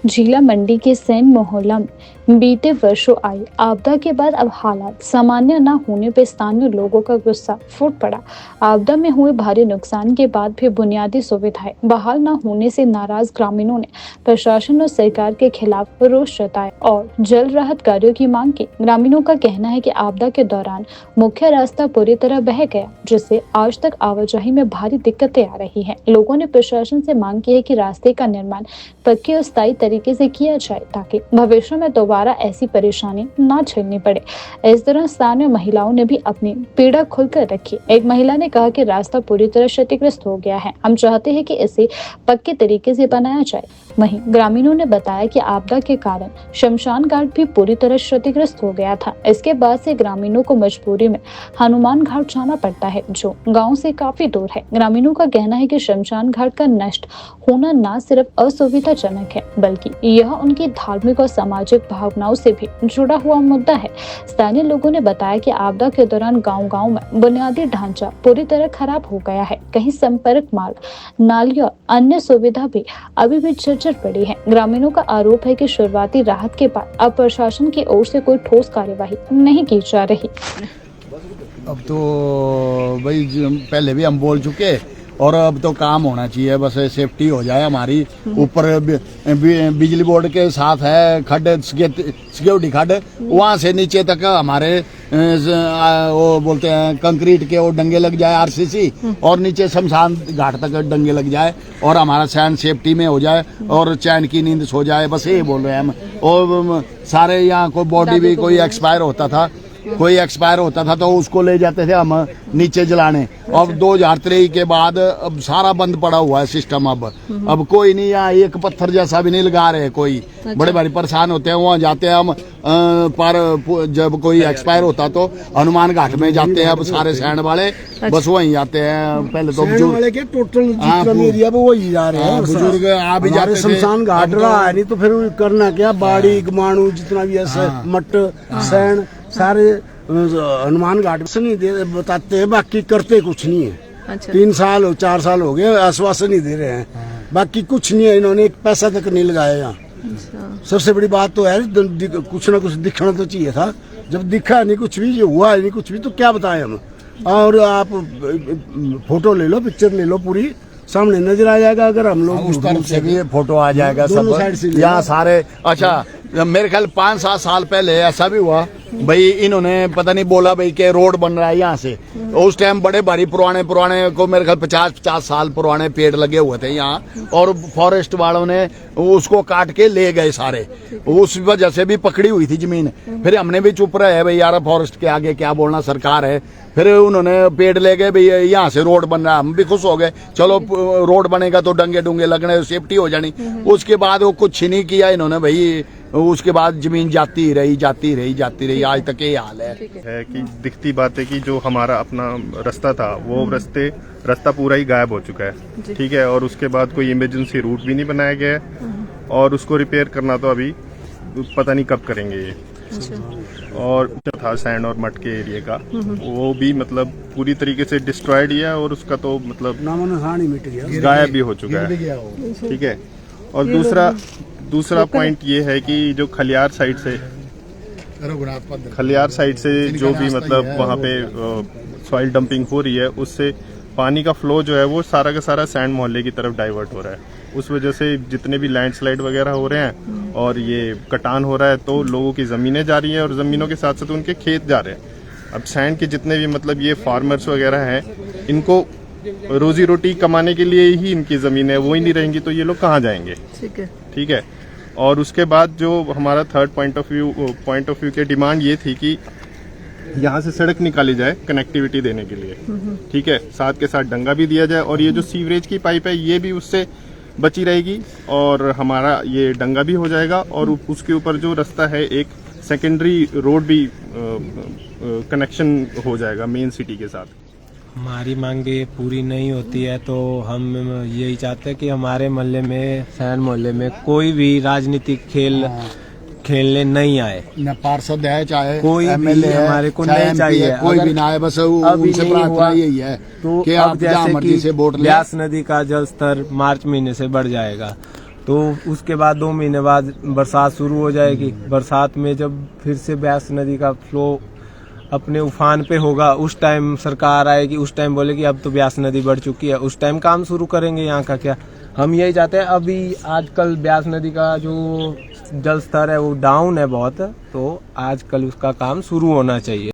झीला मंडी के सैन मोहल्ला में बीते वर्षों आई आपदा के बाद अब हालात सामान्य न होने पर स्थानीय लोगों का गुस्सा फूट पड़ा। आपदा में हुए भारी नुकसान के बाद भी बुनियादी सुविधाएं बहाल न होने से नाराज ग्रामीणों ने प्रशासन और सरकार के खिलाफ रोष जताया और जल राहत कार्यों की मांग की। ग्रामीणों का कहना है कि आपदा के दौरान मुख्य रास्ता पूरी तरह बह गया, जिससे आज तक आवाजाही में भारी दिक्कतें आ रही हैं। लोगों ने प्रशासन से मांग की है कि रास्ते का निर्माण पक्के और स्थायी तरीके से किया जाए ताकि भविष्य में दोबारा ऐसी परेशानी ना झेलनी पड़े। इस दौरान स्थानीय महिलाओं ने भी अपनी पीड़ा खुलकर रखी। एक महिला ने कहा कि रास्ता पूरी तरह क्षतिग्रस्त हो गया है, हम चाहते हैं कि इसे पक्के तरीके से बनाया जाए। वहीं ग्रामीणों ने बताया कि आपदा के कारण शमशान घाट भी पूरी तरह क्षतिग्रस्त हो गया था। इसके बाद से ग्रामीणों को मजबूरी में हनुमान घाट जाना पड़ता है, जो गाँव से काफी दूर है। ग्रामीणों का कहना है कि शमशान घाट का नष्ट होना न सिर्फ असुविधाजनक है, बल्कि यह उनकी धार्मिक और सामाजिक भावनाओं से भी जुड़ा हुआ मुद्दा है। स्थानीय लोगों ने बताया कि आपदा के दौरान गांव-गांव में बुनियादी ढांचा पूरी तरह खराब हो गया है। कहीं संपर्क मार्ग, नालियां और अन्य सुविधा भी अभी भी जर्जर पड़ी है। ग्रामीणों का आरोप है कि शुरुआती राहत के बाद अब प्रशासन की ओर से कोई ठोस कार्यवाही नहीं की जा रही। अब तो भाई पहले भी हम बोल चुके और अब तो काम होना चाहिए, बस सेफ्टी हो जाए हमारी। ऊपर बिजली बोर्ड के साथ है खड्ड, सिक्योरिटी खड्ड, वहां से नीचे तक हमारे वो बोलते हैं कंक्रीट के वो डंगे लग जाए आरसीसी, और नीचे शमशान घाट तक डंगे लग जाए और हमारा सैन सेफ्टी में हो जाए और चैन की नींद सो जाए, बस ये बोल रहे हैं हम। और सारे यहाँ को बॉडी भी कोई एक्सपायर होता था तो उसको ले जाते थे हम नीचे जलाने। अब 2023 के बाद अब सारा बंद पड़ा हुआ है सिस्टम। अब कोई नहीं, यहाँ एक पत्थर जैसा भी नहीं लगा रहे कोई। बड़े भारी परेशान होते हैं, वहाँ जाते हैं हम। पर जब कोई एक्सपायर होता तो हनुमान घाट में जाते हैं अब सारे सैंड वाले, बस वहीं जाते हैं। पहले तो वाले के टोटल जितना एरिया वो वही जा रहे हैं, बुजुर्ग आ भी जाते थे। शमशान घाट रहा है, नहीं तो फिर करना क्या, बाड़ी गमाणु जितना भी है मट सैन सारे हनुमान घाट से नहीं दे बताते हैं, बाकी करते कुछ नहीं है। अच्छा। 3 साल 4 साल हो गए आश्वासन नहीं दे रहे हैं, बाकी कुछ नहीं है। इन्होंने एक पैसा तक नहीं लगाया यहाँ। सबसे बड़ी बात तो है कुछ ना कुछ दिखना तो चाहिए था। जब दिखा नहीं कुछ भी, जो हुआ नहीं कुछ भी, तो क्या बताएं हम। और आप फोटो ले लो, पिक्चर ले लो, पूरी सामने नजर आ जाएगा। अगर हम लोग उस तरफ से भी फोटो आ जाएगा सब यहाँ सारे। अच्छा, मेरे ख्याल 5-7 साल पहले ऐसा भी हुआ भाई, इन्होंने पता नहीं बोला भाई के रोड बन रहा है यहाँ से। उस टाइम बड़े भारी पुराने को मेरे ख्याल 50 साल पुराने पेड़ लगे हुए थे यहाँ, और फॉरेस्ट वालों ने उसको काट के ले गए सारे। उस वजह से भी पकड़ी हुई थी जमीन। फिर हमने भी चुप रहे भाई, यार फॉरेस्ट के आगे क्या बोलना, सरकार है। फिर उन्होंने पेड़ ले गए भाई, यहाँ से रोड बन रहा है। हम भी खुश हो गए, चलो रोड बनेगा तो डंगे डूंगे लगने, सेफ्टी हो जानी। उसके बाद वो कुछ ही नहीं किया इन्होंने भाई। उसके बाद जमीन जाती रही, आज तक ये हाल है कि दिखती बात है कि जो हमारा अपना रास्ता था वो रास्ता पूरा ही गायब हो चुका है, ठीक है। और उसके बाद कोई इमरजेंसी रूट भी नहीं बनाया गया है, और उसको रिपेयर करना तो अभी पता नहीं कब करेंगे ये। और जो था सैंड और मट के एरिया का, वो भी मतलब पूरी तरीके से डिस्ट्रॉयड ही है, और उसका तो मतलब नामोनिशान ही मिट गया, गायब भी हो चुका है, ठीक है। और दूसरा पॉइंट ये है कि जो खलियार साइड से जो भी मतलब वहाँ पे सॉइल डंपिंग हो रही है, उससे पानी का फ्लो जो है वो सारा का सारा सैंड मोहल्ले की तरफ डाइवर्ट हो रहा है। उस वजह से जितने भी लैंडस्लाइड वगैरह हो रहे हैं और ये कटान हो रहा है, तो लोगों की ज़मीनें जा रही हैं और ज़मीनों के साथ साथ उनके खेत जा रहे हैं। अब सैंड के जितने भी मतलब ये फार्मर्स वगैरह हैं, इनको रोजी रोटी कमाने के लिए ही इनकी ज़मीन है, वो ही नहीं रहेंगी तो ये लोग कहाँ जाएंगे, ठीक है। और उसके बाद जो हमारा थर्ड पॉइंट ऑफ व्यू की डिमांड ये थी कि यहाँ से सड़क निकाली जाए कनेक्टिविटी देने के लिए, ठीक है। साथ के साथ डंगा भी दिया जाए, और ये जो सीवरेज की पाइप है ये भी उससे बची रहेगी, और हमारा ये डंगा भी हो जाएगा। और उसके ऊपर जो रास्ता है, एक सेकेंडरी रोड भी कनेक्शन हो जाएगा मेन सिटी के साथ। हमारी मांगे पूरी नहीं होती है तो हम यही चाहते हैं कि हमारे मोहल्ले में, सैन मोहल्ले में कोई भी राजनीतिक खेलने नहीं आए, न पार्षद है चाहे कोई भी हमारे को नहीं चाहिए, कोई भी ना आए। बस उनसे प्रार्थना यही है तो कि आप जहाँ मर्जी से वोट लें। ब्यास नदी का जल स्तर मार्च महीने से बढ़ जाएगा, तो उसके बाद 2 महीने बाद बरसात शुरू हो जाएगी। बरसात में जब फिर से ब्यास नदी का फ्लो अपने उफान पे होगा, उस टाइम सरकार आएगी, उस टाइम बोलेगी अब तो ब्यास नदी बढ़ चुकी है, उस टाइम काम शुरू करेंगे यहाँ का। क्या हम यही चाहते हैं। अभी आजकल ब्यास नदी का जो जल स्तर है वो डाउन है बहुत, तो आजकल उसका काम शुरू होना चाहिए।